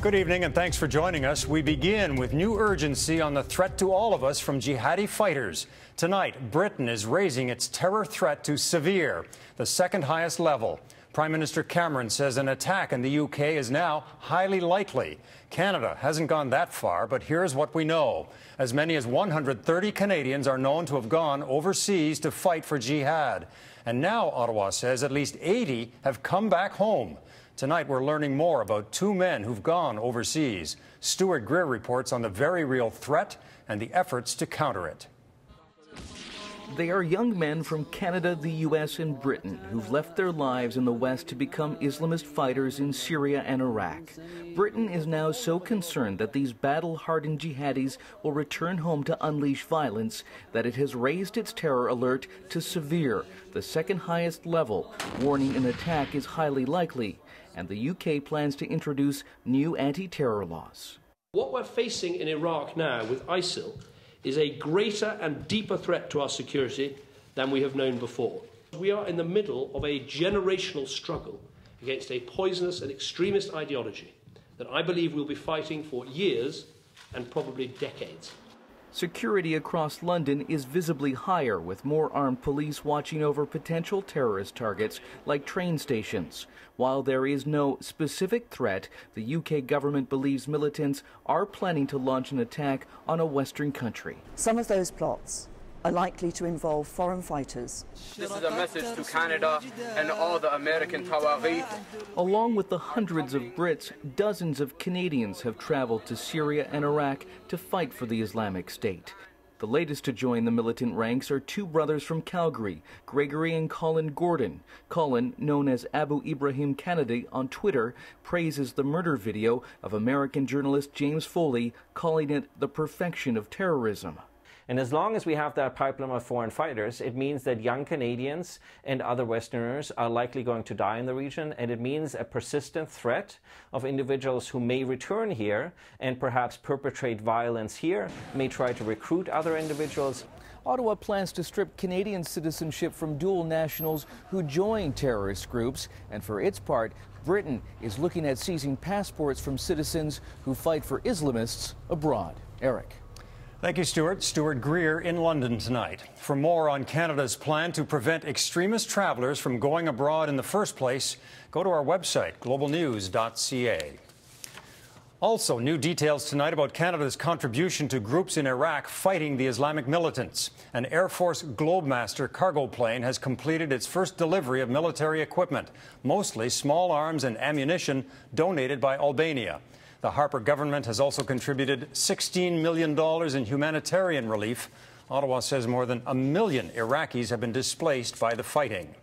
Good evening and thanks for joining us. We begin with new urgency on the threat to all of us from jihadi fighters. Tonight, Britain is raising its terror threat to severe, the second highest level. Prime Minister Cameron says an attack in the UK is now highly likely. Canada hasn't gone that far, but here's what we know. As many as 130 Canadians are known to have gone overseas to fight for jihad. And now, Ottawa says, at least 80 have come back home. Tonight, we're learning more about two men who've gone overseas. Stuart Greer reports on the very real threat and the efforts to counter it. They are young men from Canada, the U.S., and Britain who've left their lives in the West to become Islamist fighters in Syria and Iraq. Britain is now so concerned that these battle-hardened jihadis will return home to unleash violence that it has raised its terror alert to severe, the second highest level, warning an attack is highly likely. And the UK plans to introduce new anti-terror laws. What we're facing in Iraq now with ISIL is a greater and deeper threat to our security than we have known before. We are in the middle of a generational struggle against a poisonous and extremist ideology that I believe we'll be fighting for years and probably decades. Security across London is visibly higher, with more armed police watching over potential terrorist targets like train stations. While there is no specific threat, the UK government believes militants are planning to launch an attack on a Western country. Some of those plots are likely to involve foreign fighters. This is a message to Canada and all the American Tawaghi. Along with the hundreds of Brits, dozens of Canadians have traveled to Syria and Iraq to fight for the Islamic State. The latest to join the militant ranks are two brothers from Calgary, Gregory and Colin Gordon. Colin, known as Abu Ibrahim Kennedy on Twitter, praises the murder video of American journalist James Foley, calling it the perfection of terrorism. And as long as we have that pipeline of foreign fighters, it means that young Canadians and other Westerners are likely going to die in the region, and it means a persistent threat of individuals who may return here and perhaps perpetrate violence here, may try to recruit other individuals. Ottawa plans to strip Canadian citizenship from dual nationals who join terrorist groups, and for its part, Britain is looking at seizing passports from citizens who fight for Islamists abroad. Eric. Thank you, Stuart. Stuart Greer in London tonight. For more on Canada's plan to prevent extremist travelers from going abroad in the first place, go to our website, globalnews.ca. Also, new details tonight about Canada's contribution to groups in Iraq fighting the Islamic militants. An Air Force Globemaster cargo plane has completed its first delivery of military equipment, mostly small arms and ammunition donated by Albania. The Harper government has also contributed $16 million in humanitarian relief. Ottawa says more than 1 million Iraqis have been displaced by the fighting.